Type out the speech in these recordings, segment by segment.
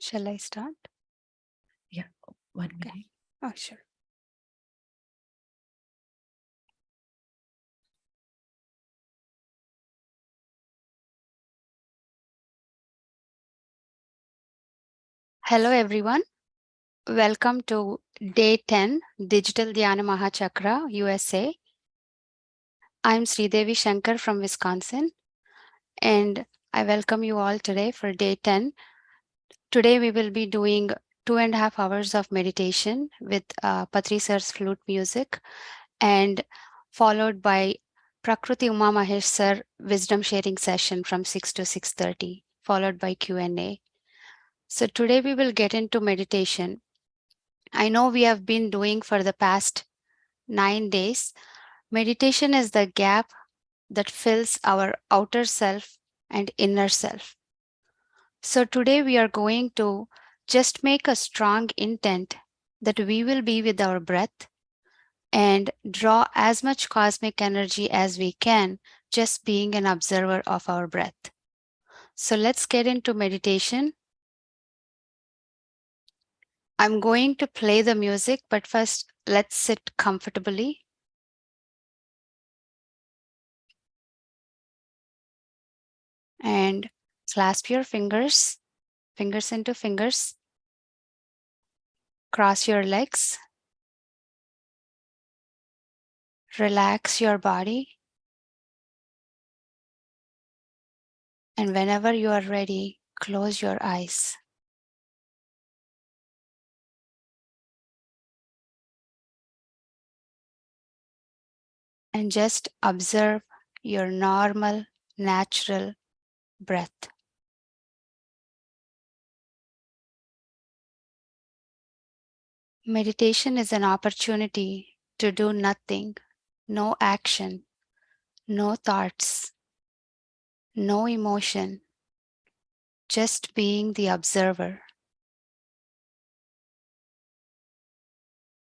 Shall I start? Yeah, 1 minute. Okay. Oh, sure. Hello, everyone. Welcome to Day 10, Digital Dhyana Mahachakra, USA. I'm Sridevi Shankar from Wisconsin, and I welcome you all today for Day 10. Today, we will be doing 2.5 hours of meditation with Patri Sir's flute music, and followed by Prakruthi Uma Mahesh Sir wisdom sharing session from 6 to 6:30, followed by Q&A. So today we will get into meditation. I know we have been doing for the past 9 days. Meditation is the gap that fills our outer self and inner self. So today we are going to just make a strong intent that we will be with our breath and draw as much cosmic energy as we can, just being an observer of our breath. So let's get into meditation. I'm going to play the music, but first let's sit comfortably. And clasp your fingers into fingers. Cross your legs. Relax your body. And whenever you are ready, close your eyes. And just observe your normal, natural breath. Meditation is an opportunity to do nothing, no action, no thoughts, no emotion, just being the observer.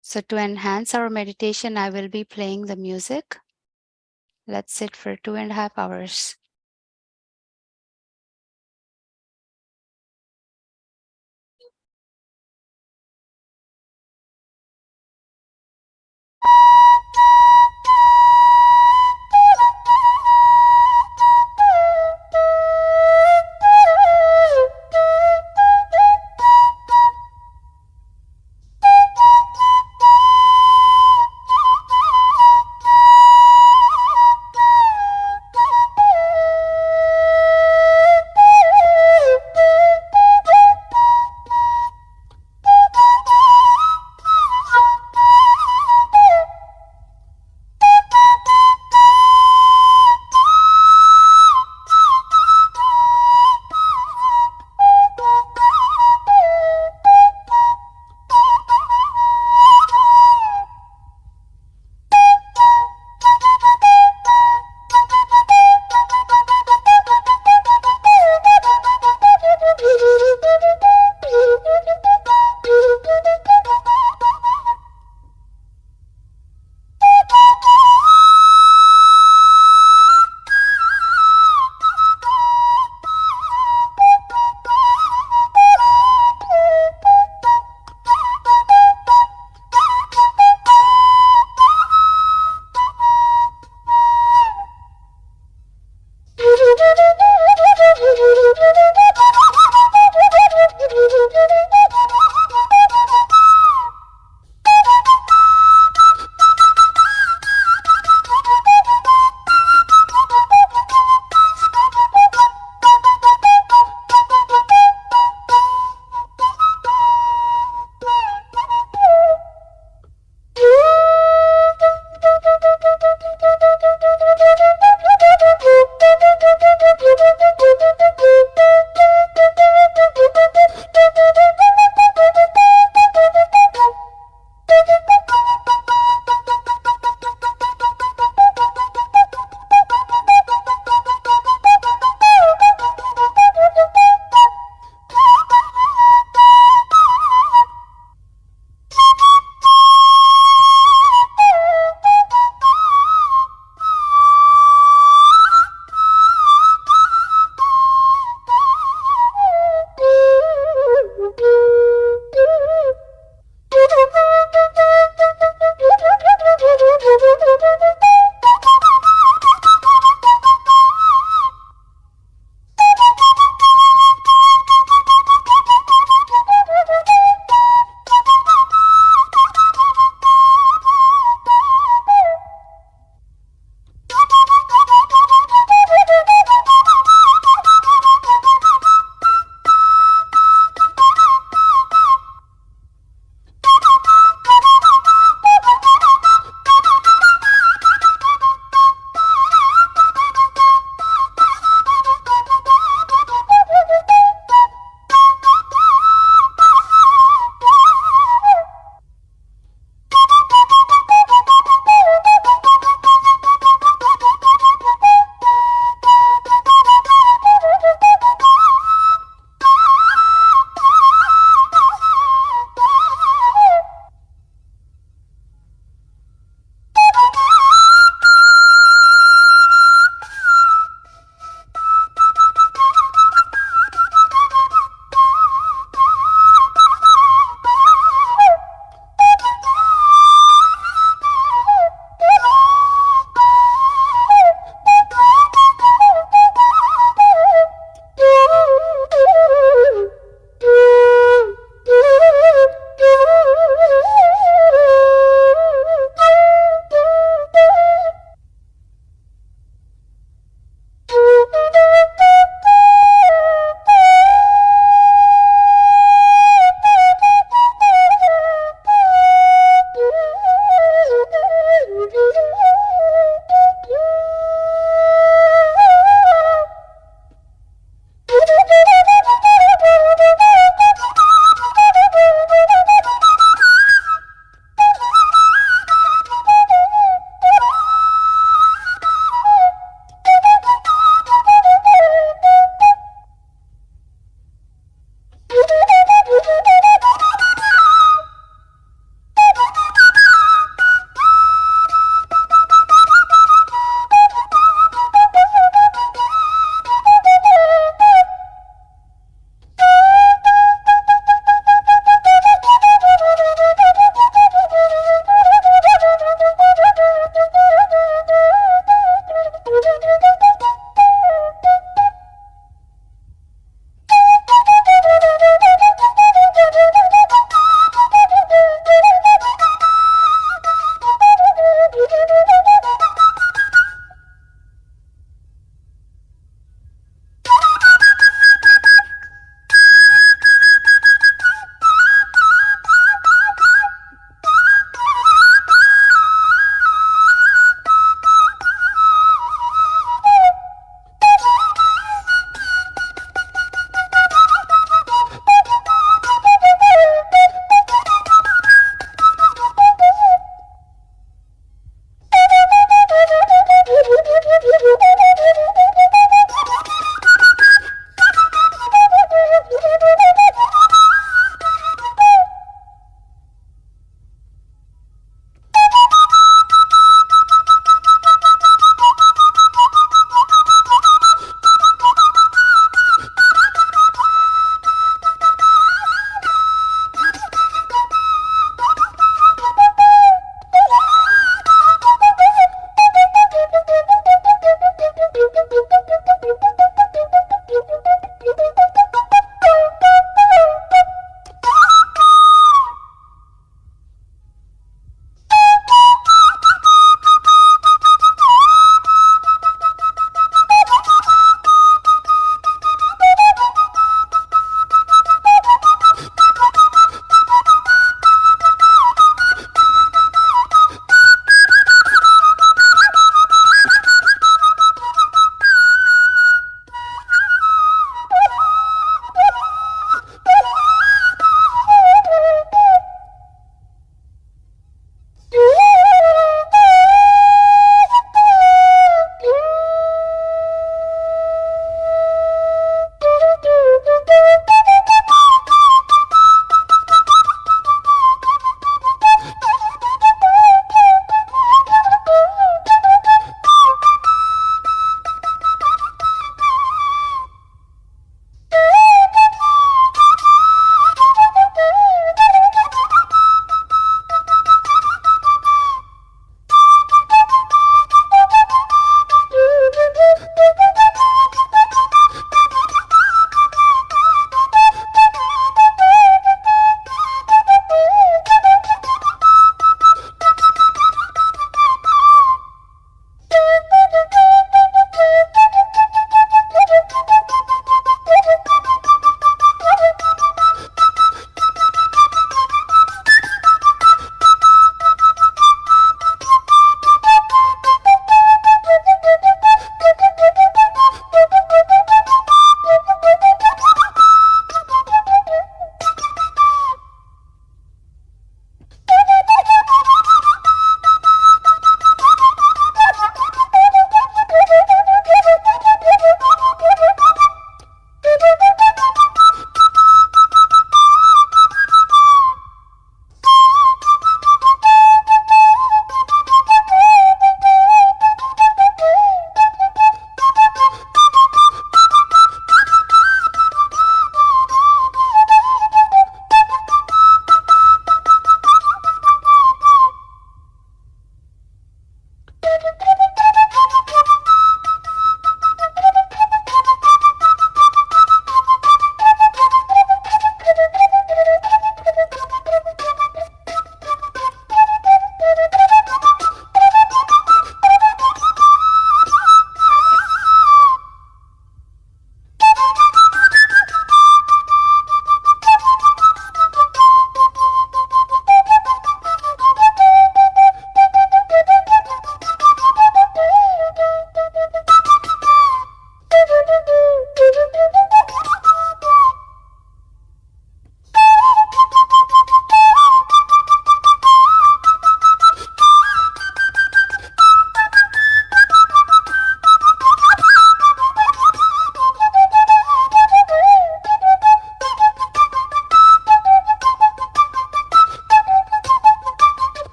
So to enhance our meditation, I will be playing the music. Let's sit for 2.5 hours.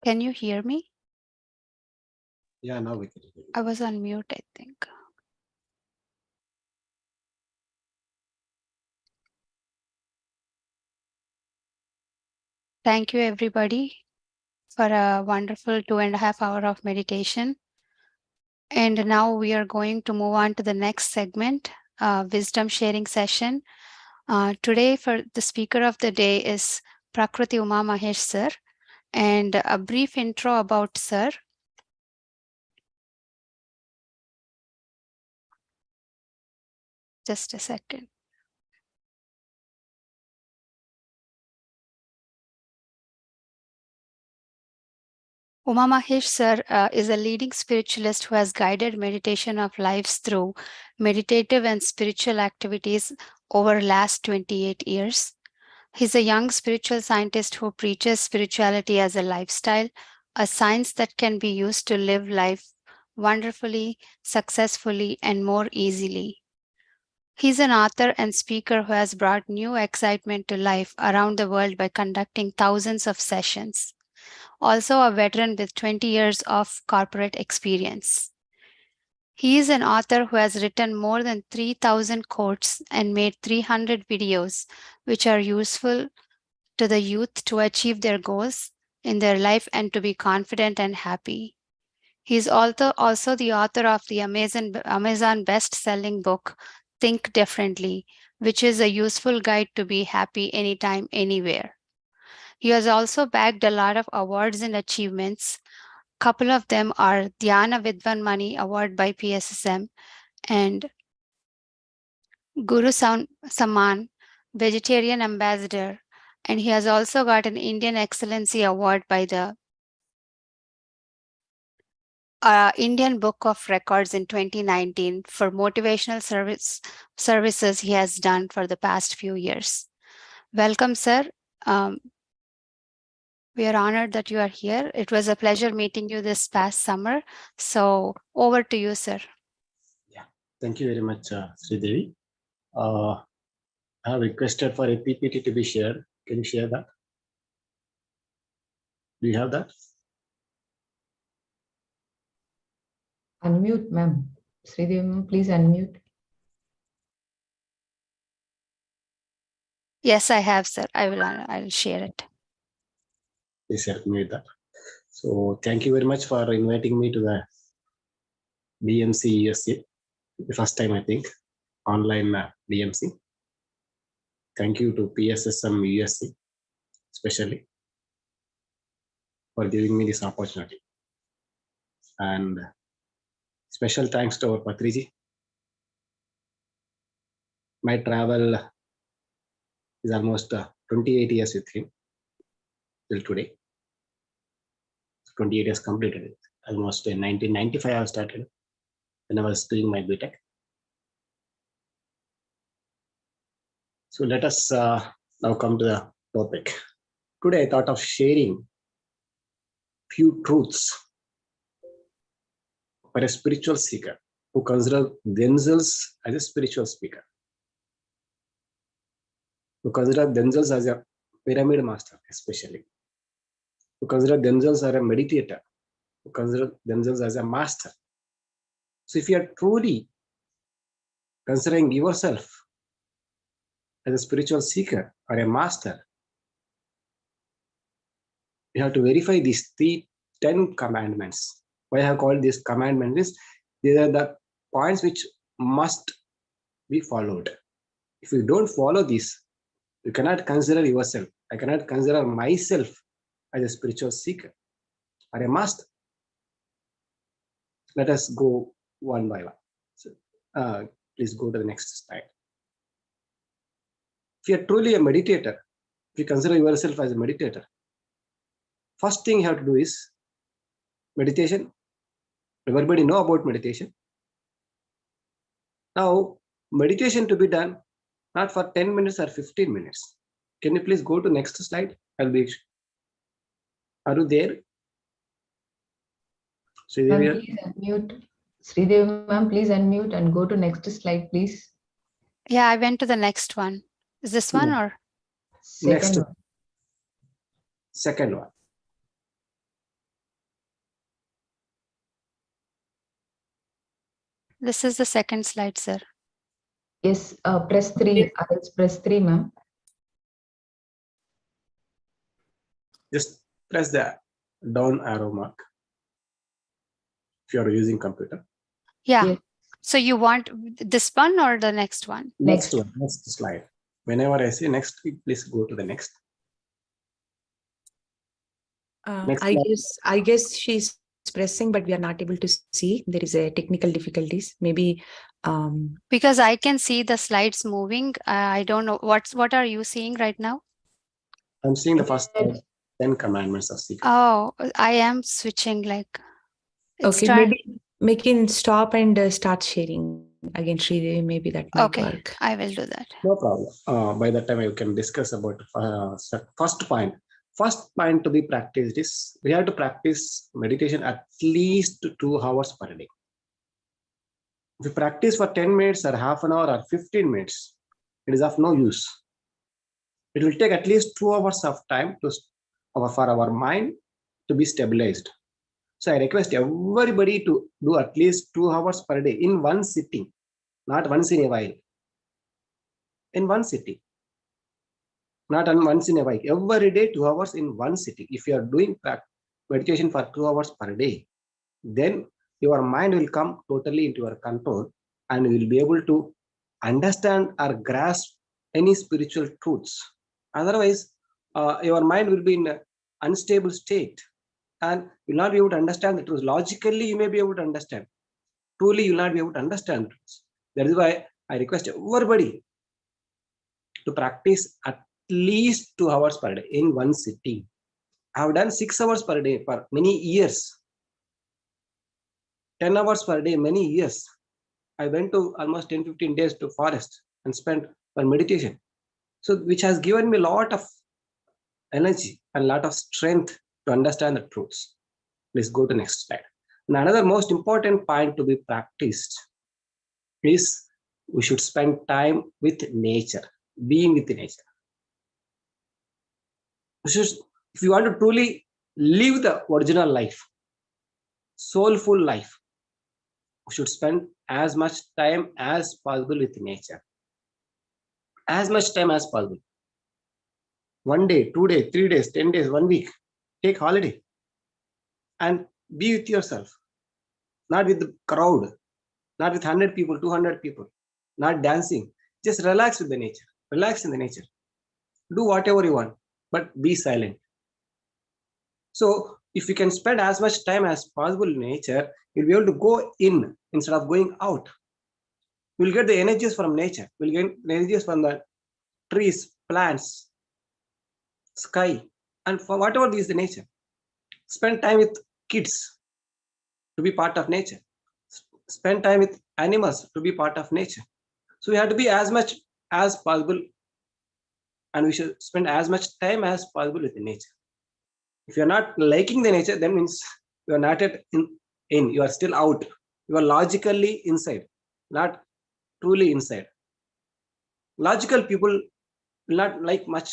Can you hear me? Yeah, now we can hear you. I was on mute, I think. Thank you, everybody, for a wonderful 2.5 hours of meditation. And now we are going to move on to the next segment, wisdom sharing session. Today, for the speaker of the day is Prakruthi Uma Mahesh sir. And a brief intro about sir. Just a second. Uma Mahesh sir is a leading spiritualist who has guided meditation of lives through meditative and spiritual activities over last 28 years. He's a young spiritual scientist who preaches spirituality as a lifestyle, a science that can be used to live life wonderfully, successfully, and more easily. He's an author and speaker who has brought new excitement to life around the world by conducting thousands of sessions. Also a veteran with 20 years of corporate experience. He is an author who has written more than 3,000 quotes and made 300 videos, which are useful to the youth to achieve their goals in their life and to be confident and happy. He is also the author of the Amazon best-selling book, Think Differently, which is a useful guide to be happy anytime, anywhere. He has also bagged a lot of awards and achievements. Couple of them are Dhyana Vidwan Mani Award by PSSM and Guru Samman, Vegetarian Ambassador, and he has also got an Indian Excellency Award by the Indian Book of Records in 2019 for motivational services he has done for the past few years. Welcome, sir. We are honored that you are here. It was a pleasure meeting you this past summer. So over to you, sir. Yeah, thank you very much, Sridevi. I have requested for a PPT to be shared. Can you share that? Do you have that? Unmute, ma'am. Sridevi, ma'am, please unmute. Yes, I have, sir. I'll share it. Please help me with that. So thank you very much for inviting me to the DMC USA. The first time, I think, online DMC. Thank you to PSSM USA, especially for giving me this opportunity. And special thanks to our Patriji. My travel is almost 28 years with him till today. 28 years completed. Almost in 1995 I started when I was doing my BTech. So let us now come to the topic. Today I thought of sharing few truths for a spiritual seeker who consider themselves as a spiritual speaker, who consider themselves as a pyramid master, especially, who consider themselves as a meditator, who consider themselves as a master. So if you are truly considering yourself as a spiritual seeker or a master, you have to verify these 10 commandments. Why I have called these commandments is these are the points which must be followed. If you don't follow these, you cannot consider yourself I cannot consider myself as a spiritual seeker or a master. Let us go one by one. So, please go to the next slide. If you are truly a meditator, if you consider yourself as a meditator, first thing you have to do is meditation. Everybody know about meditation. Now, meditation to be done not for 10 minutes or 15 minutes. Can you please go to next slide? Are you there? Ma'am, please unmute. Sridevi ma'am, please unmute and go to next slide, please. Yeah, I went to the next one. Is this one or? Next. One. Second one. This is the second slide, sir. Yes, press 3. I'll press 3, ma'am. Just press the down arrow mark if you are using computer. Yeah. Yes. So you want this one or the next one? Next one, next slide. Whenever I say next, please go to the next. Next I guess she's pressing, but we are not able to see. There is a technical difficulties. Maybe Because I can see the slides moving. I don't know what are you seeing right now? I'm seeing the first 10 commandments of secret. Oh, I am switching like. okay, maybe making stop and start sharing again, Sridevi. Maybe that might work. I will do that. No problem. By that time, I can discuss about first point. First point to be practiced is we have to practice meditation at least 2 hours per day. If you practice for 10 minutes or half an hour or 15 minutes, it is of no use. It will take at least 2 hours of time for our mind to be stabilized. So I request everybody to do at least 2 hours per day in one sitting, not once in a while. In one sitting, not once in a while. Every day, 2 hours in one sitting. If you are doing meditation for 2 hours per day, then your mind will come totally into your control and you will be able to understand or grasp any spiritual truths. Otherwise, your mind will be in an unstable state and you will not be able to understand the truth. Logically, you may be able to understand. Truly, you will not be able to understand truths. That is why I request everybody to practice at least 2 hours per day in one sitting. I have done 6 hours per day for many years. 10 hours per day, many years. I went to almost 10-15 days to forest and spent for meditation. So which has given me a lot of energy and a lot of strength to understand the truths. Please go to next slide. And another most important point to be practiced is we should spend time with nature, being with nature. If you want to truly live the original life, soulful life, we should spend as much time as possible with nature. As much time as possible. 1 day, 2 days, 3 days, 10 days, 1 week. Take holiday and be with yourself. Not with the crowd, not with 100 people, 200 people, not dancing. Just relax with the nature. Relax in the nature. Do whatever you want, but be silent. So if you can spend as much time as possible in nature, you'll be able to go in instead of going out. You'll get the energies from nature. You'll get energies from the trees, plants, sky, and for whatever is the nature. Spend time with kids to be part of nature. Spend time with animals to be part of nature. So we have to be as much as possible, and we should spend as much time as possible with the nature. If you're not liking the nature, then means you are not in, you are still out. You are logically inside, not truly inside. Logical people will not like much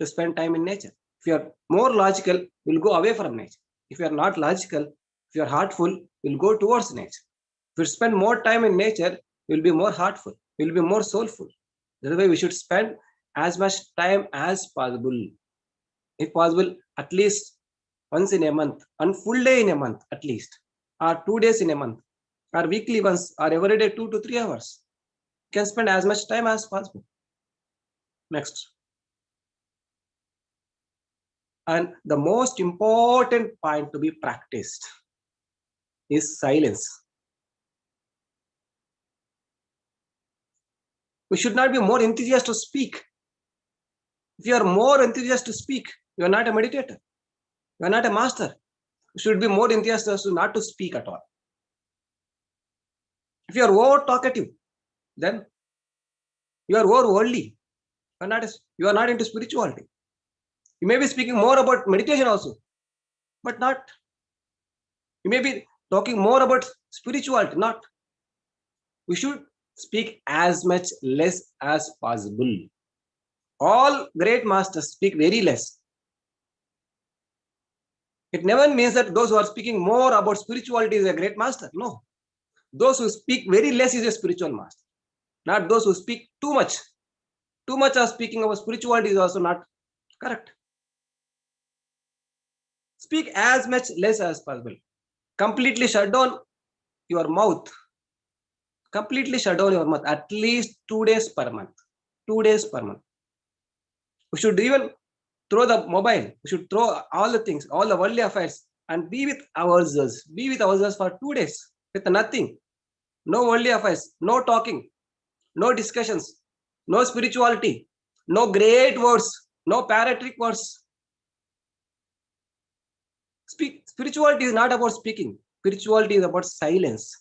to spend time in nature. If you are more logical, you'll go away from nature. If you are not logical, if you are heartful, you'll go towards nature. If you spend more time in nature, you'll be more heartful, you'll be more soulful. That's why we should spend as much time as possible. If possible, at least once in a month, one full day in a month at least, or 2 days in a month, or weekly once, or every day 2 to 3 hours. You can spend as much time as possible. Next. And the most important point to be practiced is silence. We should not be more enthusiastic to speak. If you are more enthusiastic to speak, you are not a meditator. You are not a master. You should be more enthusiastic to not to speak at all. If you are over talkative, then you are over worldly. You are not into spirituality. You may be speaking more about meditation also, but not. You may be talking more about spirituality, not. We should speak as much less as possible. All great masters speak very less. It never means that those who are speaking more about spirituality is a great master. No. Those who speak very less is a spiritual master. Not those who speak too much. Too much of speaking about spirituality is also not correct. Speak as much less as possible. Completely shut down your mouth. Completely shut down your mouth. At least 2 days per month. 2 days per month. We should even throw the mobile. We should throw all the things, all the worldly affairs, and be with ourselves. Be with ourselves for 2 days with nothing. No worldly affairs, no talking, no discussions, no spirituality, no great words, no patriotic words. Spirituality is not about speaking. Spirituality is about silence.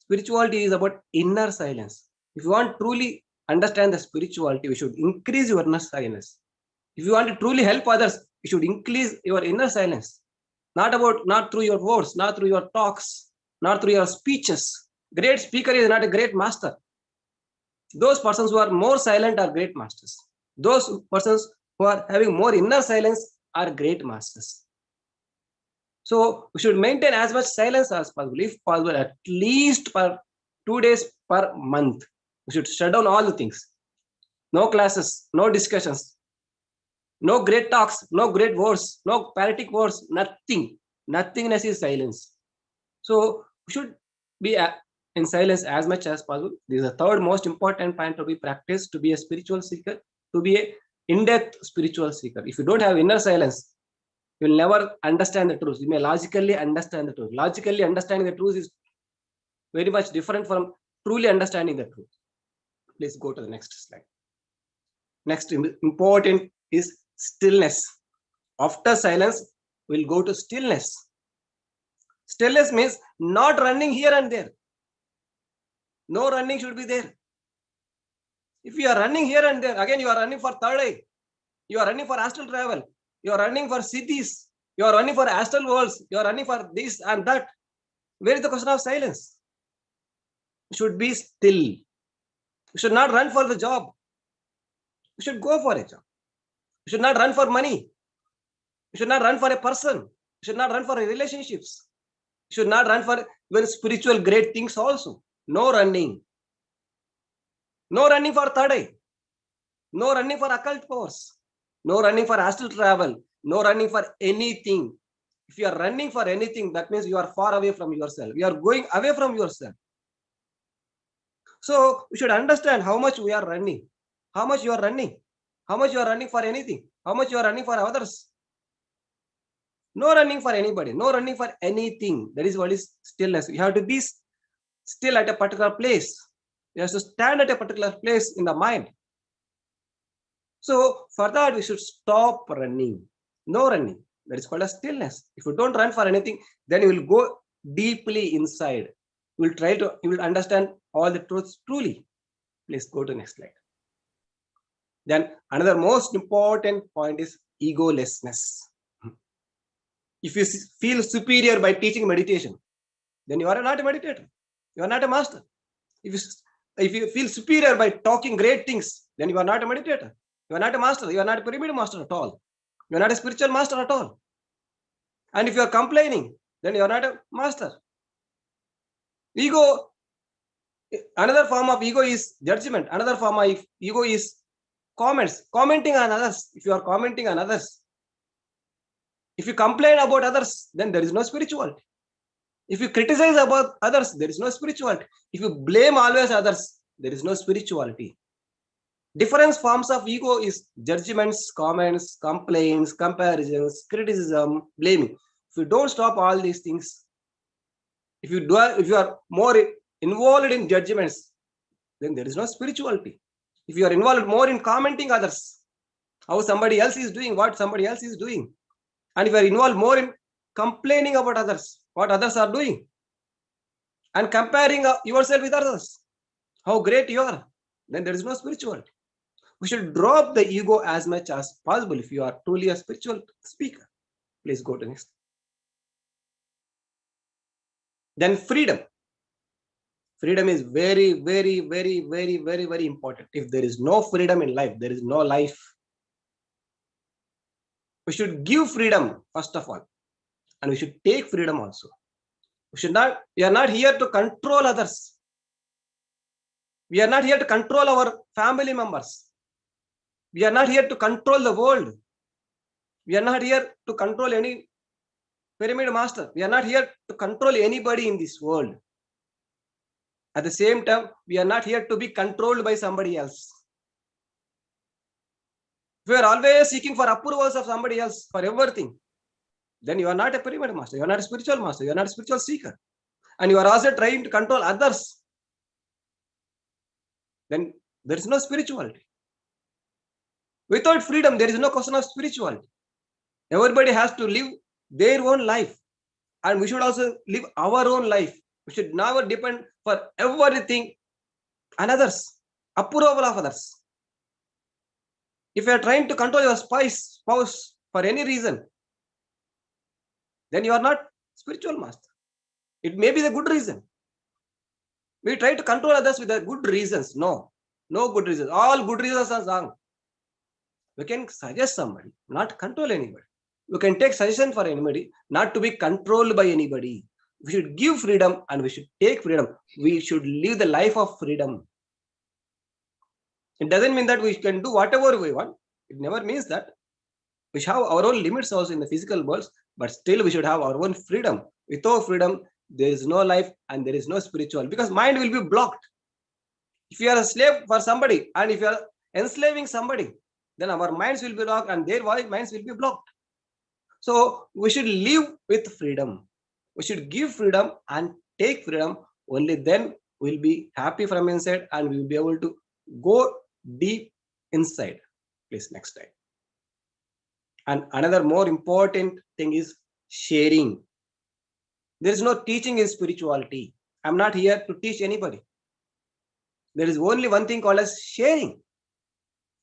Spirituality is about inner silence. If you want to truly understand the spirituality, you should increase your inner silence. If you want to truly help others, you should increase your inner silence. Not through your words, not through your talks, not through your speeches. Great speaker is not a great master. Those persons who are more silent are great masters. Those persons who are having more inner silence are great masters. So we should maintain as much silence as possible. If possible, at least for 2 days per month. We should shut down all the things. No classes, no discussions, no great talks, no great words, no patriotic words, nothing. Nothingness is silence. So we should be in silence as much as possible. This is the third most important point to be practiced to be a spiritual seeker, to be an in-depth spiritual seeker. If you don't have inner silence, you will never understand the truth. You may logically understand the truth. Logically understanding the truth is very much different from truly understanding the truth. Please go to the next slide. Next important is stillness. After silence, we'll go to stillness. Stillness means not running here and there. No running should be there. If you are running here and there, again you are running for third eye. You are running for astral travel. You are running for cities. You are running for astral worlds. You are running for this and that. Where is the question of silence? You should be still. You should not run for the job. You should go for a job. You should not run for money. You should not run for a person. You should not run for relationships. You should not run for even spiritual great things also. No running. No running for third eye. No running for occult powers. No running for astral travel. No running for anything. If you are running for anything, that means you are far away from yourself. You are going away from yourself. So we should understand how much we are running. How much you are running. How much you are running for anything. How much you are running for others. No running for anybody. No running for anything. That is what is stillness. You have to be still at a particular place. You have to stand at a particular place in the mind. So for that, we should stop running. No running. That is called as stillness. If you don't run for anything, then you will go deeply inside. You will understand all the truths truly. Please go to the next slide. Then another most important point is egolessness. If you feel superior by teaching meditation, then you are not a meditator. You are not a master. If you feel superior by talking great things, then you are not a meditator. You are not a master. You are not a pyramid master at all. You are not a spiritual master at all. And if you are complaining, then you are not a master. Ego, another form of ego is judgment. Another form of ego is commenting on others. If you are commenting on others, if you complain about others, then there is no spirituality. If you criticize about others, there is no spirituality. If you blame always others, there is no spirituality. Different forms of ego is judgments, comments, complaints, comparisons, criticism, blaming. If you don't stop all these things, if you are more involved in judgments, then there is no spirituality. If you are involved more in commenting others, how somebody else is doing, what somebody else is doing, and if you are involved more in complaining about others, what others are doing, and comparing yourself with others, how great you are, then there is no spirituality. We should drop the ego as much as possible if you are truly a spiritual speaker. Please go to next. Then freedom. Freedom is very, very, very, very, very, very important. If there is no freedom in life, there is no life. We should give freedom first of all, and we should take freedom also. We are not here to control others. We are not here to control our family members. We are not here to control the world. We are not here to control any pyramid master. We are not here to control anybody in this world. At the same time, we are not here to be controlled by somebody else. If you are always seeking for approvals of somebody else for everything, then you are not a pyramid master. You are not a spiritual master. You are not a spiritual seeker. And you are also trying to control others. Then there is no spirituality. Without freedom, there is no question of spirituality. Everybody has to live their own life. And we should also live our own life. We should never depend for everything on others, approval of others. If you are trying to control your spouse for any reason, then you are not spiritual master. It may be the good reason. We try to control others with the good reasons. No good reasons. All good reasons are wrong. We can suggest somebody, not control anybody. We can take suggestion for anybody, not to be controlled by anybody. We should give freedom and we should take freedom. We should live the life of freedom. It doesn't mean that we can do whatever we want. It never means that. We should have our own limits also in the physical world, but still we should have our own freedom. Without freedom, there is no life and there is no spiritual, because mind will be blocked. If you are a slave for somebody and if you are enslaving somebody, then our minds will be blocked and their minds will be blocked. So we should live with freedom. We should give freedom and take freedom. Only then we'll be happy from inside and we'll be able to go deep inside. Please, next slide. And another more important thing is sharing. There is no teaching in spirituality. I'm not here to teach anybody. There is only one thing called as sharing.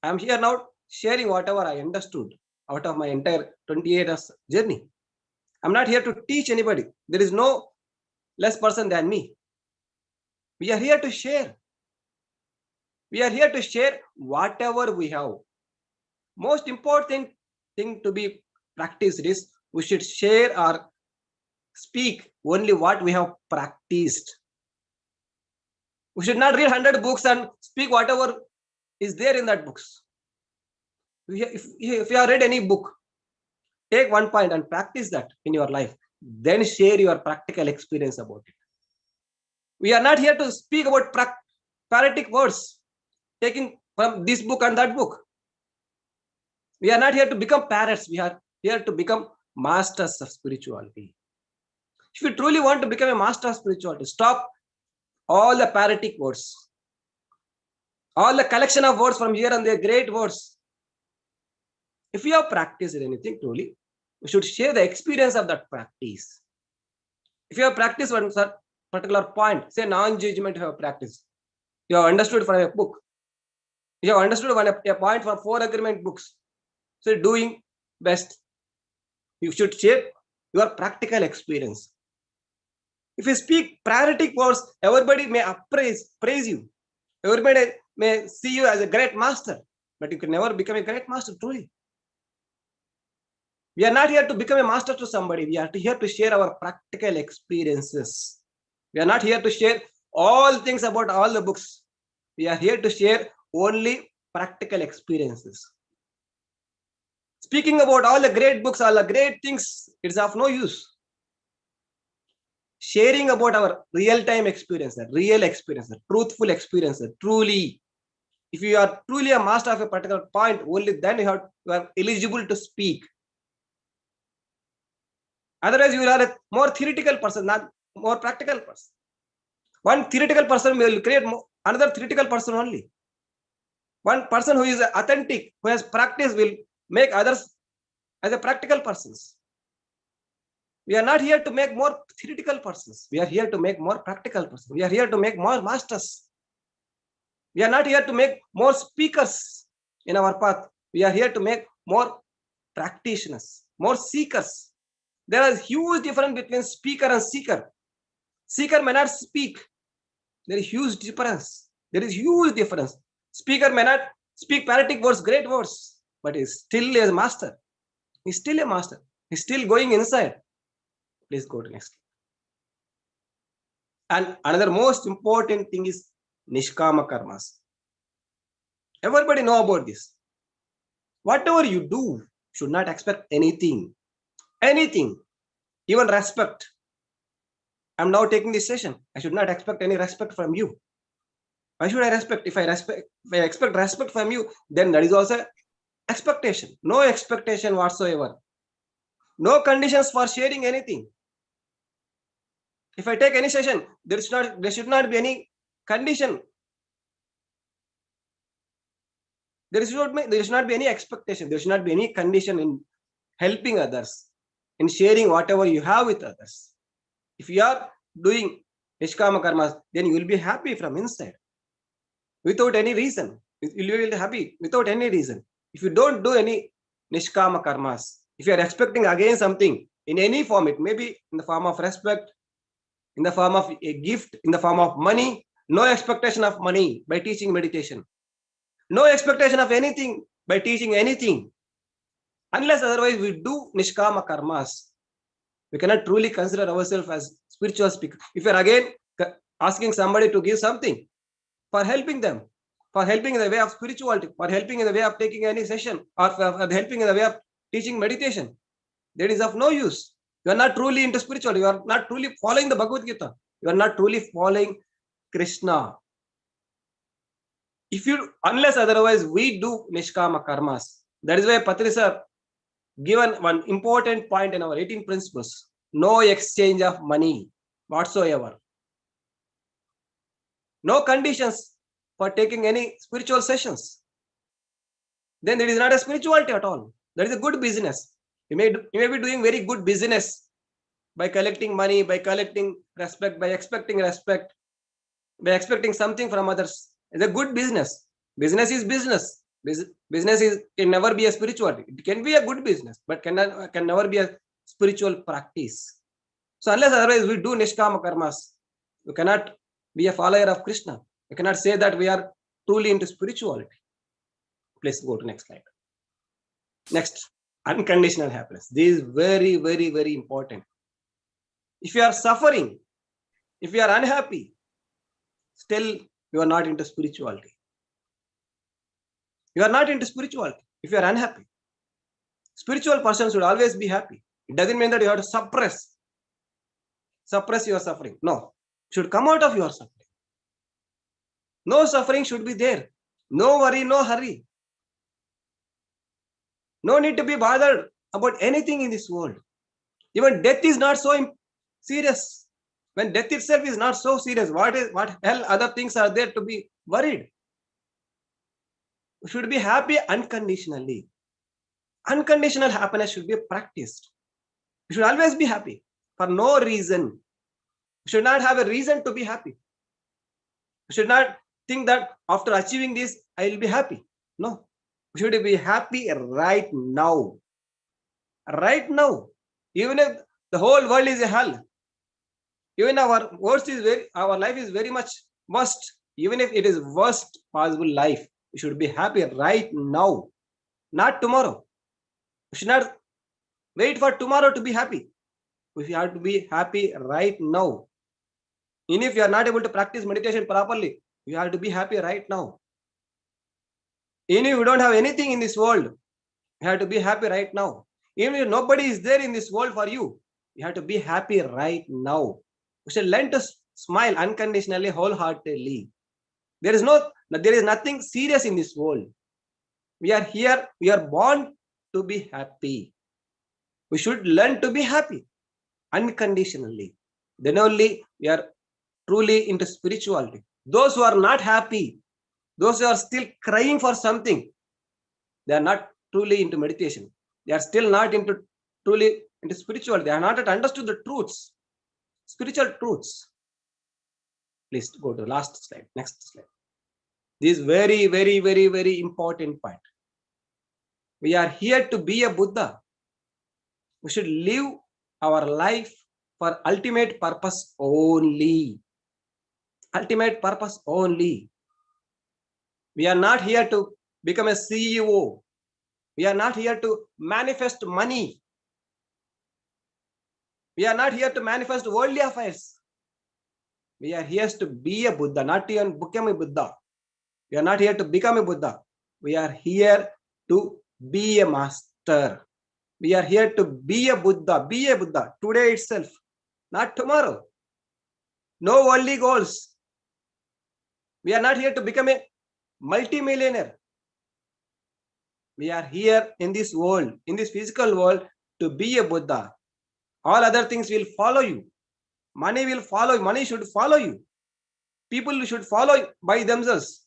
I'm here now sharing whatever I understood out of my entire 28 years journey. I'm not here to teach anybody. There is no less person than me. We are here to share. We are here to share whatever we have. Most important thing to be practiced is we should share or speak only what we have practiced. We should not read 100 books and speak whatever is there in that books. If you have read any book, take one point and practice that in your life. Then share your practical experience about it. We are not here to speak about parrotic words, taking from this book and that book. We are not here to become parrots. We are here to become masters of spirituality. If you truly want to become a master of spirituality, stop all the parrotic words, all the collection of words from here and there, great words. If you have practiced anything truly, we should share the experience of that practice. If you have practiced one particular point, say non-judgment you have practiced, you have understood from a book, you have understood a point from 4 agreement books, so doing best. You should share your practical experience. If you speak parrotic words, everybody may praise you. Everybody may see you as a great master, but you can never become a great master truly. We are not here to become a master to somebody. We are here to share our practical experiences. We are not here to share all things about all the books. We are here to share only practical experiences. Speaking about all the great books, all the great things, it's of no use. Sharing about our real-time experience, the real experience, the truthful experience, truly, If you are truly a master of a particular point, only then you are eligible to speak. Otherwise, you are a more theoretical person, not more practical person. One theoretical person will create another theoretical person only. One person who is authentic, who has practice, will make others as a practical persons. We are not here to make more theoretical persons. We are here to make more practical persons. We are here to make more masters. We are not here to make more speakers in our path. We are here to make more practitioners, more seekers. There is huge difference between speaker and seeker. Seeker may not speak. There is huge difference. There is huge difference. Speaker may not speak poetic words, great words, but he is still a master. He's still a master. He's still going inside. Please go to next. And another most important thing is Nishkama karmas. Everybody know about this. Whatever you do, should not expect anything. Anything. Even respect. I'm now taking this session. I should not expect any respect from you. Why should I respect? If I expect respect from you, then that is also expectation. No expectation whatsoever. No conditions for sharing anything. If I take any session, there should not be any condition. There should not be any expectation. There should not be any condition in helping others, in sharing whatever you have with others. If you are doing Nishkama karmas, then you will be happy from inside. Without any reason. You will be happy without any reason. If you don't do any Nishkama karmas, if you are expecting again something in any form, it may be in the form of respect, in the form of a gift, in the form of money. No expectation of money by teaching meditation. No expectation of anything by teaching anything. Unless otherwise we do Nishkama karmas, we cannot truly consider ourselves as spiritual speakers. If you are again asking somebody to give something for helping them, for helping in the way of spirituality, for helping in the way of taking any session, or for helping in the way of teaching meditation, that is of no use. You are not truly into spirituality. You are not truly following the Bhagavad Gita. You are not truly following Krishna. Unless otherwise we do Nishkama karmas. That is why Patri sir given one important point in our 18 principles. No exchange of money whatsoever. No conditions for taking any spiritual sessions. Then it is not a spirituality at all. That is a good business. You may be doing very good business by collecting money, by collecting respect, by expecting respect, by expecting something from others. It's a good business. Business is business. Business can never be a spirituality. It can be a good business, but can never be a spiritual practice. So unless otherwise we do Nishkama karmas, we cannot be a follower of Krishna. We cannot say that we are truly into spirituality. Please go to next slide. Next, unconditional happiness. This is very, very, very important. If you are suffering, if you are unhappy, still you are not into spirituality. You are not into spirituality if you are unhappy. Spiritual person should always be happy. It doesn't mean that you have to suppress your suffering. No, it should come out of your suffering. No suffering should be there. No worry, no hurry. No need to be bothered about anything in this world. Even death is not so serious. When death itself is not so serious, what hell other things are there to be worried? We should be happy unconditionally. Unconditional happiness should be practiced. We should always be happy for no reason. We should not have a reason to be happy. We should not think that after achieving this, I will be happy. No. We should be happy right now. Right now. Even if the whole world is a hell, even our life is very much worst. Even if it is worst possible life, we should be happy right now, not tomorrow. We should not wait for tomorrow to be happy. We have to be happy right now. Even if you are not able to practice meditation properly, you have to be happy right now. Even if you don't have anything in this world, you have to be happy right now. Even if nobody is there in this world for you, you have to be happy right now. We should learn to smile unconditionally, wholeheartedly. There is no Now, there is nothing serious in this world. We are here, we are born to be happy. We should learn to be happy unconditionally. Then only we are truly into spirituality. Those who are not happy, those who are still crying for something, they are not truly into meditation. They are still not truly into spirituality. They are not yet understood the truths, spiritual truths. Please go to the last slide, next slide. This is very, very, very, very important point. We are here to be a Buddha. We should live our life for ultimate purpose only. Ultimate purpose only. We are not here to become a CEO. We are not here to manifest money. We are not here to manifest worldly affairs. We are here to be a Buddha, not even become a Buddha. We are not here to become a Buddha. We are here to be a master. We are here to be a Buddha. Be a Buddha today itself, not tomorrow. No worldly goals. We are not here to become a multimillionaire. We are here in this world, in this physical world, to be a Buddha. All other things will follow you. Money will follow you. Money should follow you. People should follow by themselves.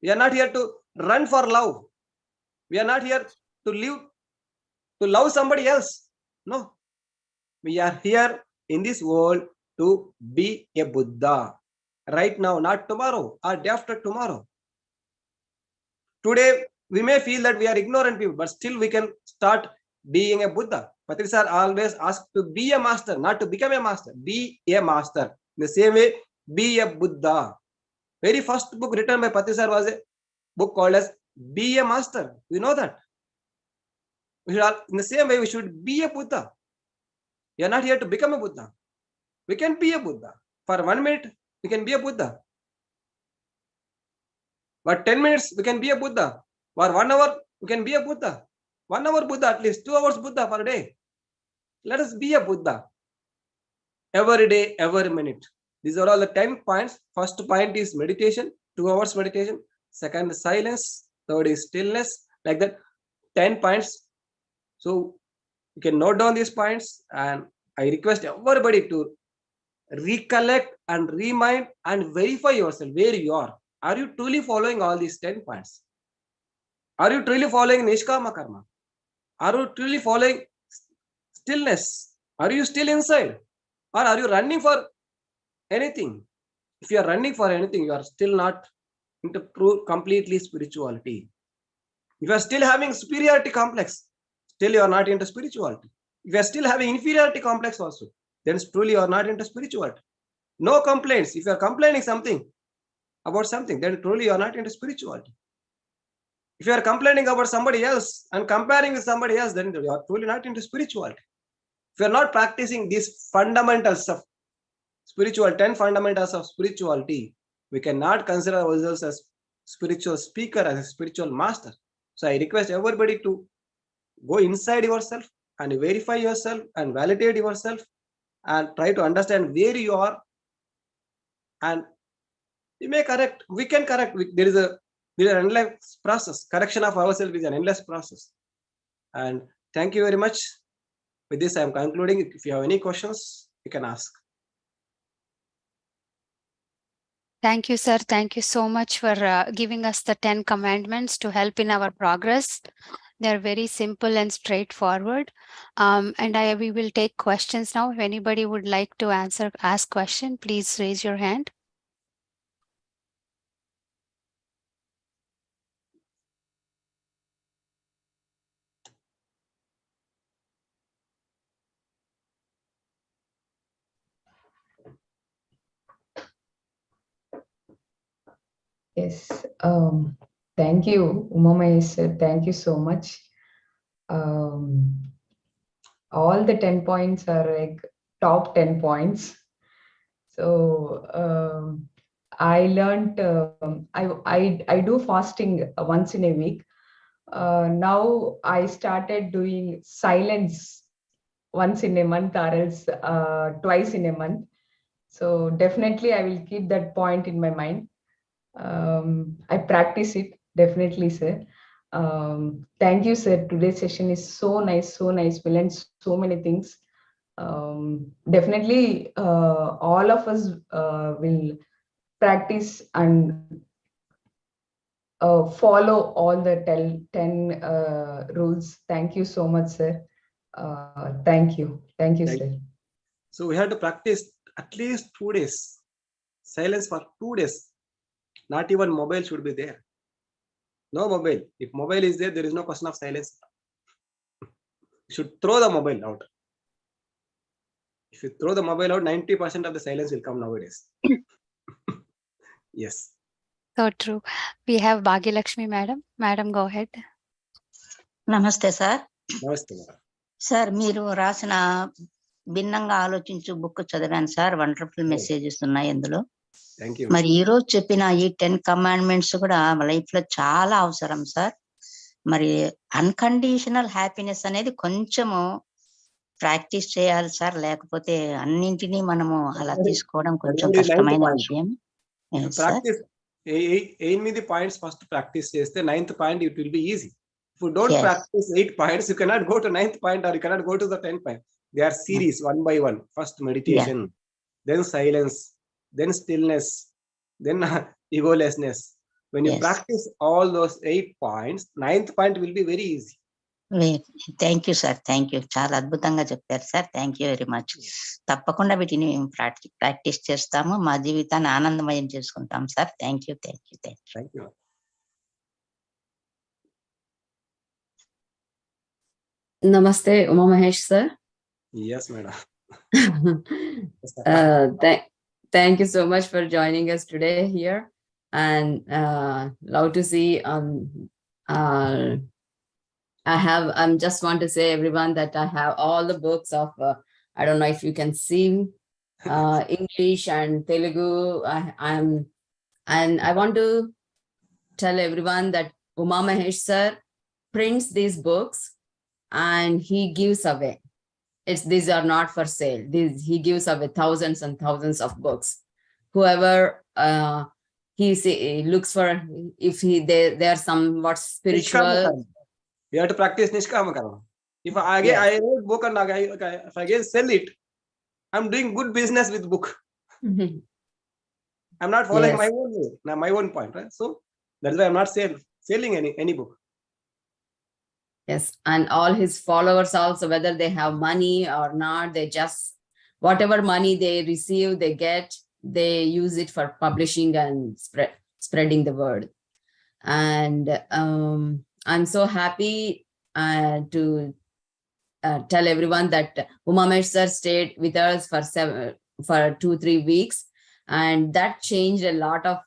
We are not here to run for love. We are not here to live, to love somebody else. No. We are here in this world to be a Buddha. Right now, not tomorrow or day after tomorrow. Today, we may feel that we are ignorant people, but still we can start being a Buddha. Patri sir always asked to be a master, not to become a master. Be a master. In the same way, be a Buddha. Very first book written by Patri sir was a book called as Be a Master. We know that. In the same way, we should be a Buddha. We are not here to become a Buddha. We can be a Buddha. For 1 minute, we can be a Buddha. For 10 minutes, we can be a Buddha. For 1 hour, we can be a Buddha. 1 hour Buddha at least, 2 hours Buddha per day. Let us be a Buddha. Every day, every minute. These are all the 10 points. First point is meditation, 2 hours meditation. Second is silence. Third is stillness. Like that, 10 points. So you can note down these points, and I request everybody to recollect and remind and verify yourself where you are. Are you truly following all these 10 points? Are you truly following Nishkama Karma? Are you truly following stillness? Are you still inside? Or are you running for anything? If you are running for anything, you are still not into completely spirituality. If you are still having superiority complex, still you are not into spirituality. If you are still having inferiority complex also, then truly you are not into spirituality. No complaints. If you are complaining something about something, then truly you are not into spirituality. If you are complaining about somebody else and comparing with somebody else, then you are truly not into spirituality. If you are not practicing these fundamentals of spiritual, 10 fundamentals of spirituality, we cannot consider ourselves as spiritual speaker, as a spiritual master. So I request everybody to go inside yourself and verify yourself and validate yourself and try to understand where you are. And you may correct, we can correct. There is an endless process. Correction of ourselves is an endless process. And thank you very much. With this, I am concluding. If you have any questions, you can ask. Thank you, sir. Thank you so much for giving us the 10 commandments to help in our progress. They are very simple and straightforward. And we will take questions now. If anybody would like to ask question, please raise your hand. Yes. Thank you, Uma Mahesh. Thank you so much. All the 10 points are like top 10 points. So I learned, I do fasting once in a week. Now I started doing silence once in a month or else twice in a month. So definitely I will keep that point in my mind. I practice it definitely, sir. Thank you, sir. Today's session is so nice, so nice. We learned so many things. Definitely, all of us will practice and follow all the 10 rules. Thank you so much, sir. Thank you. Thank you, sir. So we have to practice at least 2 days. Silence for 2 days. Not even mobile should be there. No mobile. If mobile is there, there is no question of silence. You should throw the mobile out. If you throw the mobile out, 90% of the silence will come nowadays. Yes. So true. We have Bhagilakshmi madam. Madam, go ahead. నమస్తే sir. Namaste, madam. Sir మీరు రాసిన భిన్నంగా ఆలోచించు book చదివాను sir. Wonderful messages ఉన్నాయి అందులో. Thank you. మరి ఈ రోజు చెప్పిన ఈ 10 కమాండ్మెంట్స్ కూడా లైఫ్ లో చాలా అవసరం సార్. మరి అన్కండిషనల్ హ్యాపీనెస్ అనేది కొంచెము ప్రాక్టీస్ చేయాలి సార్, లేకపోతే అన్నింటినీ మనము అలా తీసుకోవడం కొంచెం కష్టమైన విషయం. ప్రాక్టీస్ 8 పాయింట్స్ ఫస్ట్ ప్రాక్టీస్ చేస్తే 9th point it will be easy. If you don't practice 8 points, you cannot go to 9th point or you cannot go to the 10th point. They are series, one by one. First meditation, then silence, then stillness, then egolessness. When you practice all those 8 points, 9th point will be very easy. Thank you sir. Thank you. చాలా అద్భుతంగా చెప్పారు sir. Thank you very much. తప్పకుండా వీటిని మేము practice చేస్తాము, మా జీవితాన్ని ఆనందమయం చేసుకుంటాం sir. Thank you. Thank you. Thank you. Namaste, Uma Mahesh sir. Yes, madam. Thank you so much for joining us today here, and love to see. I'm just want to say everyone that I have all the books of. I don't know if you can see English and Telugu. And I want to tell everyone that Uma Mahesh sir prints these books. And he gives away. These are not for sale. He gives away thousands and thousands of books. Whoever he looks for, if they are somewhat spiritual. You have to practice Nishkama Karma. If I read book and if I again sell it, I'm doing good business with book. I'm not following my own way, my own point, right? So that's why I'm not selling any book. Yes, and all his followers also, whether they have money or not, they just, whatever money they receive, they use it for publishing and spreading the word. And I'm so happy to tell everyone that Uma Mahesh sir stayed with us for 2-3 weeks, and that changed a lot of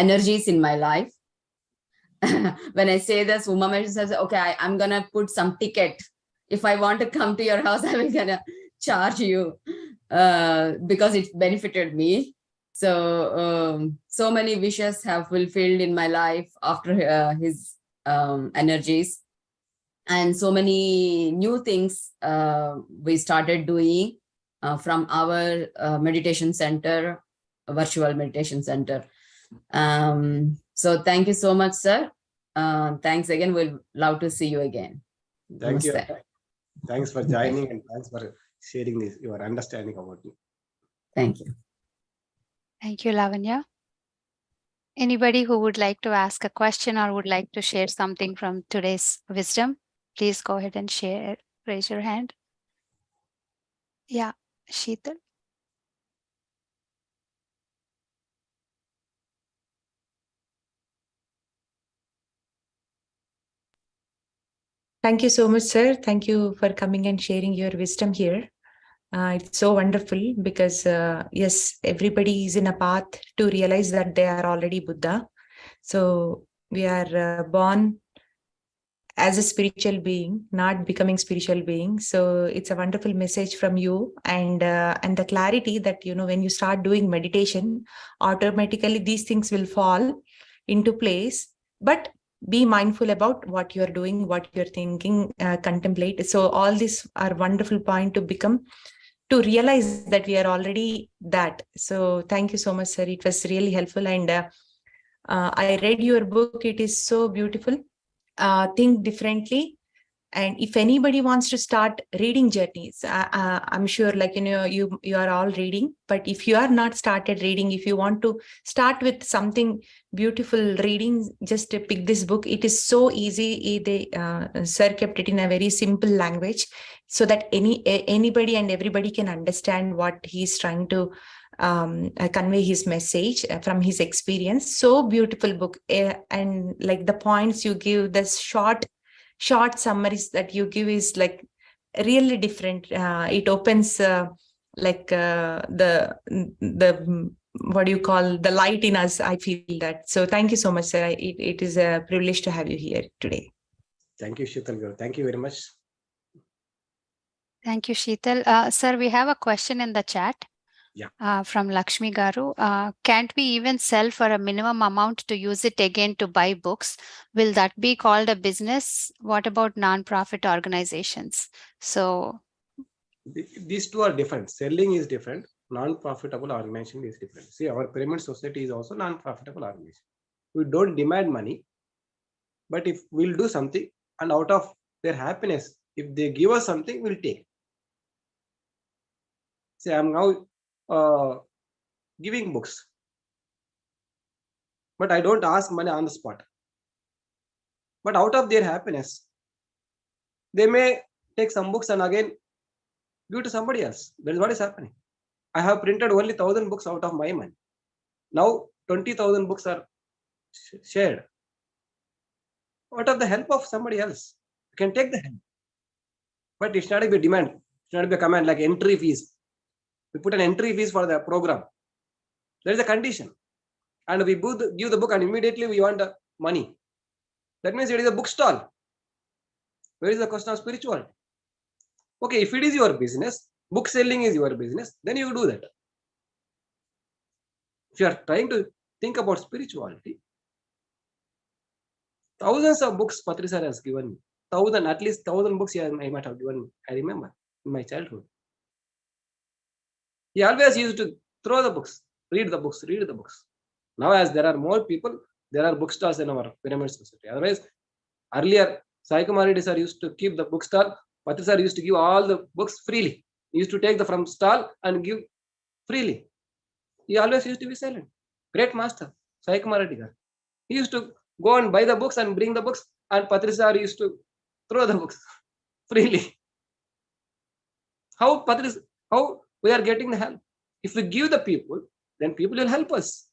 energies in my life. When I say this, Uma Mahesh says, okay, I'm going to put some ticket. If I want to come to your house, I'm going to charge you because it benefited me. So many wishes have fulfilled in my life after his energies. And so many new things we started doing from our meditation center, virtual meditation center. So thank you so much, sir. Thanks again. We'll love to see you again. Thank Namaste. you. Thanks for joining and thanks for sharing your understanding about me. Thank you. Thank you, Lavanya. Anybody who would like to ask a question or would like to share something from today's wisdom, please go ahead and share. Raise your hand. Yeah, Sheetal. Thank you so much, sir. Thank you for coming and sharing your wisdom here. It's so wonderful because, yes, everybody is in a path to realize that they are already Buddha. So we are born as a spiritual being, not becoming spiritual being. So it's a wonderful message from you, and the clarity that, you know, when you start doing meditation, automatically these things will fall into place. But be mindful about what you're doing, what you're thinking, contemplate. So all these are wonderful point to become to realize that we are already that. So thank you so much, sir. It was really helpful. And I read your book. It is so beautiful. Think differently. And if anybody wants to start reading journeys, I'm sure, like, you are all reading, but if you are not started reading, if you want to start with something beautiful reading, just pick this book. It is so easy. Sir kept it in a very simple language so that anybody and everybody can understand what he's trying to convey his message from his experience. So beautiful book. And like the points you give, the short summaries that you give is like really different. It opens the what do you call, the light in us. I feel that. So thank you so much, sir. It is a privilege to have you here today. Thank you, Sheetal. Thank you very much. Thank you, Sheetal. Sir, we have a question in the chat. Yeah. From Lakshmi Garu. Can't we even sell for a minimum amount to use it again to buy books? Will that be called a business? What about non-profit organizations? So these two are different. Selling is different. Non-profitable organization is different. See, our pyramid society is also non-profitable organization. We don't demand money, but if we'll do something and out of their happiness, if they give us something, we'll take. See, I'm now giving books, but I don't ask money on the spot. But out of their happiness, they may take some books and again give to somebody else. That is what is happening. I have printed only 1,000 books out of my money. Now 20,000 books are shared. Out of the help of somebody else, you can take the help. But it's not a demand. It's not a command like entry fees. We put an entry fees for the program. There is a condition. And we give the book and immediately we want the money. That means it is a bookstall. Where is the question of spirituality? Okay, if it is your business, book selling is your business, then you do that. If you are trying to think about spirituality, thousands of books Patri sir has given me. At least 1,000 books I might have given me. I remember in my childhood. He always used to throw the books, read the books, read the books. Now, as there are more people, there are bookstores in our pyramid society. Otherwise, earlier, Sai Kumar Reddy sir used to keep the bookstall. Patri sir used to give all the books freely. He used to take the from stall and give freely. He always used to be silent. Great master, Sai Kumar Reddy sir. He used to go and buy the books and bring the books, and Patri sir used to throw the books freely. How we are getting the help? If we give the people, then people will help us.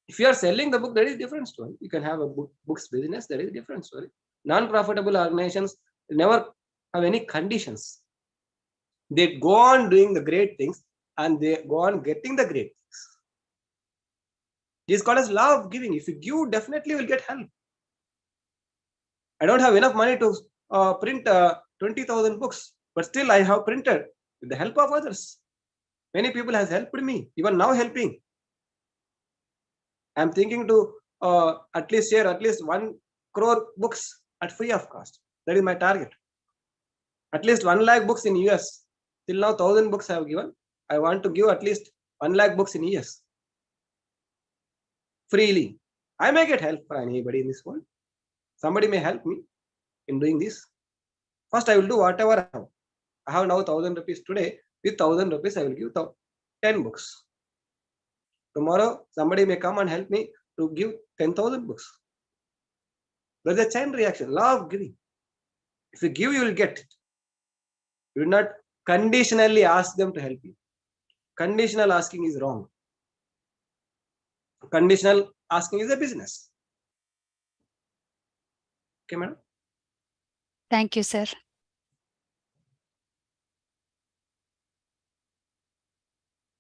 If you are selling the book, that is a different story. You can have a books business, that is a different story. Non-profitable organizations never have any conditions. They go on doing the great things and they go on getting the great things. It is called as law of giving. If you give, definitely will get help. I don't have enough money to print 20,000 books, but still I have printed with the help of others. Many people has helped me, even now helping. I'm thinking to at least share at least 1 crore books at free of cost. That is my target. At least 1 lakh books in US. Till now 1,000 books I have given. I want to give at least 1 lakh books in US. Freely. I may get help for anybody in this world. Somebody may help me in doing this. First I will do whatever I have. I have now 1,000 rupees today. With 1,000 rupees I will give 10 books. Tomorrow, somebody may come and help me to give 10,000 books. There's a chain reaction, law of giving. If you give, you will get it. You will not conditionally ask them to help you. Conditional asking is wrong. Conditional asking is a business. Okay, madam? thank you, sir.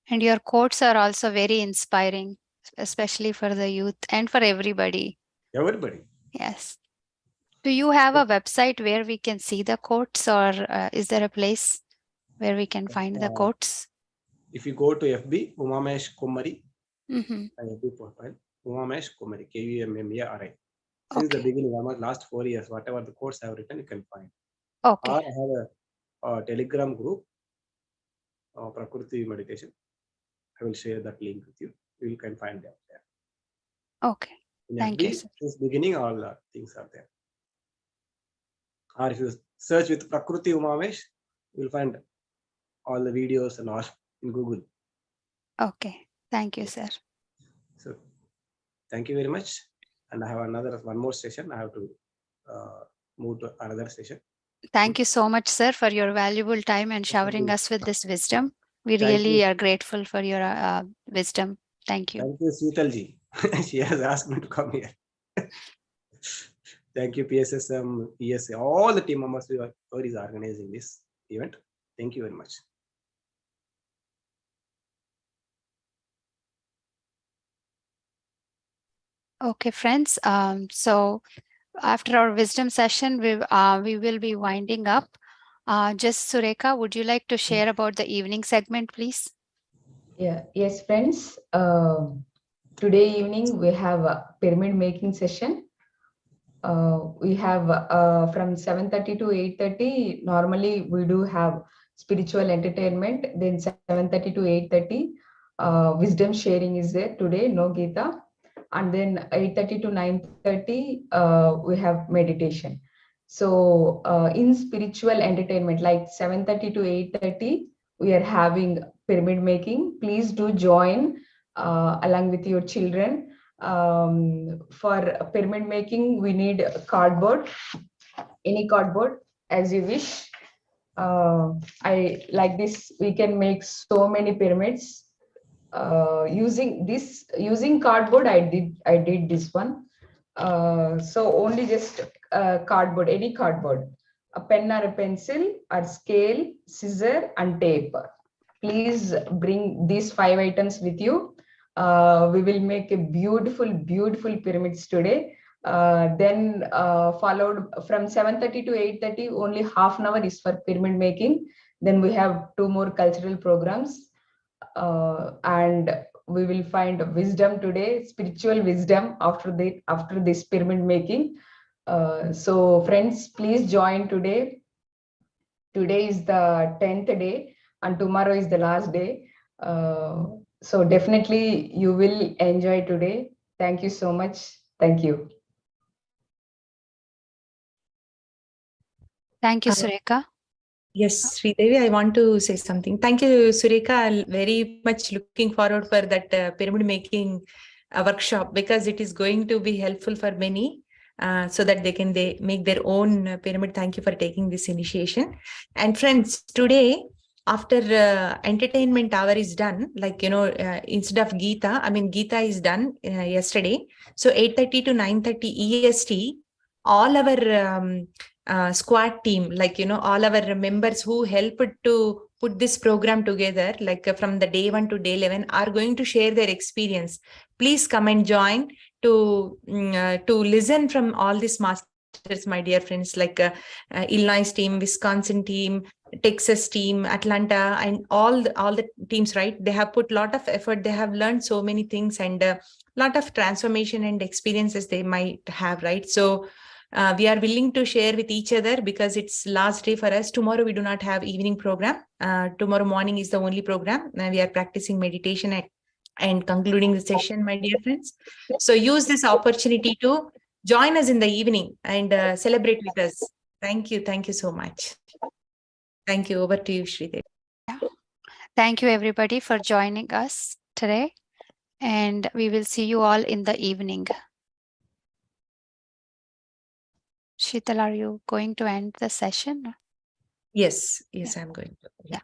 And your quotes are also very inspiring, especially for the youth and for everybody. Everybody. Yes. Do you have a website where we can see the quotes, or is there a place where we can find the quotes? If you go to FB, Uma Mahesh Kummari, Mm-hmm. FB profile, Uma Mahesh Kummari, Kummari. Since the Okay. beginning, almost last 4 years, whatever the quotes I have written, you can find. Okay. Or I have a Telegram group, Prakruthi Meditation. I will share that link with you. You can find them there. Okay. In Thank you, FB, sir. since beginning, all the things are there. Or if you search with Prakruthi Uma Mahesh, you will find all the videos and all in Google. Okay. Thank you, sir. So thank you very much. And I have one more session. I have to move to another session. Thank you so much, sir, for your valuable time and showering us with this wisdom. We Thank really you. are grateful for your wisdom. Thank you. Thank you, Seetalji. She has asked me to come here. Thank you, PSSM, PSA, all the team members who are organizing this event. Thank you very much. Okay, friends. So after our wisdom session, we will be winding up. Just Sureka, would you like to share about the evening segment, please? Yeah. Yes, friends. Today evening we have a pyramid making session. We have from 7:30 to 8:30. Normally we do have spiritual entertainment. Then 7:30 to 8:30, wisdom sharing is there today. No Gita. And then 8:30 to 9:30, we have meditation. So in spiritual entertainment, like 7:30 to 8:30, we are having pyramid making. Please do join along with your children. For pyramid making, we need cardboard, any cardboard as you wish. I like this. We can make so many pyramids using cardboard. I did this one. So only just cardboard, any cardboard, a pen or a pencil or scale, scissor and tape. Please bring these 5 items with you. We will make a beautiful pyramids today. Then followed from 7:30 to 8:30, only half an hour is for pyramid making. Then we have 2 more cultural programs. And we will find wisdom today, spiritual wisdom after this pyramid making. So friends, please join today. Today is the 10th day and tomorrow is the last day. So definitely you will enjoy today. Thank you so much. Thank you. Thank you, Sureka. Yes, Sridevi, I want to say something. Thank you, Sureka. I'm very much looking forward for that pyramid making workshop, because it is going to be helpful for many, so that they make their own pyramid. Thank you for taking this initiation. And friends, today, after entertainment hour is done, like, instead of Gita, Gita is done yesterday. So 8:30 to 9:30 EST, all our squad team, like, all our members who helped to put this program together, like from the day 1 to day 11, are going to share their experience. Please come and join to listen from all these masters, my dear friends, like Illinois team, Wisconsin team, Texas team, Atlanta, and all the teams, right? They have put a lot of effort. They have learned so many things, and a lot of transformation and experiences they might have, right? So we are willing to share with each other, because it's last day for us. Tomorrow we do not have evening program. Tomorrow morning is the only program. We are practicing meditation and concluding the session, my dear friends. So use this opportunity to join us in the evening and celebrate with us. Thank you. Thank you so much. Thank you. Over to you, Sridevi. Yeah. Thank you, everybody, for joining us today. And we will see you all in the evening. Sheetal, are you going to end the session? Yes, I'm going to. Yeah.